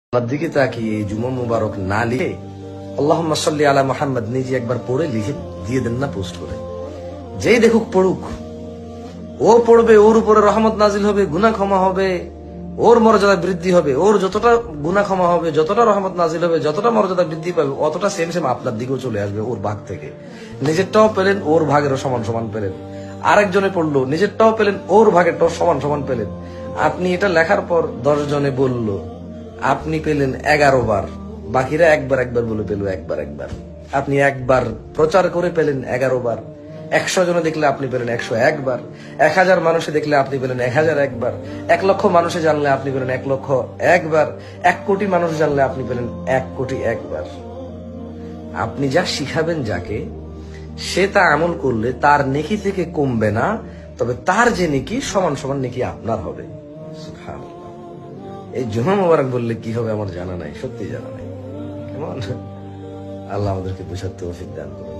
আল্লাহর দিকে তাকিয়ে জুমা মুবারক না লিখে আল্লাহুম্মা সাল্লি আলা মুহাম্মদ নিজে একবার পড়ে লিখে দিয়ে দেন না পোস্ট করে। যেই দেখুক পড়ুক, ও পড়বে, ওর উপরে রহমত নাজিল হবে, গুনাহ ক্ষমা হবে, ওর মর্যাদা বৃদ্ধি হবে, ওর যতটা গুনাহ ক্ষমা হবে, যতটা রহমত নাজিল হবে, যতটা মর্যাদা বৃদ্ধি পাবে, অতটা সেম সেম আপনার দিকেও চলে আসবে ওর ভাগ থেকে। নিজেরটাও পেলেন, ওর ভাগেরও সমান সমান পেলেন। আরেকজনে পড়লো, নিজেরটাও পেলেন, ওর ভাগেরটাও সমান সমান পেলেন। আপনি এটা লেখার পর 10 জনে বলল, আপনি পেলেন 11 বার, বাকিরা একবার একবার বলে পেল একবার একবার। আপনি একবার প্রচার করে পেলেন 11 বার। 100 জনে দেখলে আপনি পেলেন 101 বার। 1000 মানুষে দেখলে আপনি পেলেন 1001 বার। 1 লক্ষ মানুষে জানলে আপনি পেলেন 1 লক্ষ 1 বার। 1 কোটি মানুষ জানলে আপনি পেলেন 1 কোটি 1 বার। আপনি যা শিখাবেন যাকে, সে তা আমল করলে তার নেকি থেকে কমবে না, তবে তার যে নেকি সমান সমান নেকি আপনার হবে। সুবহানাল্লাহ। এই জুমা মুবারক বললে কি হবে আমার জানা নাই, সত্যি জানা নাই। কেমন? আল্লাহ আমাদেরকে বুঝার তৌফিক দান করুন।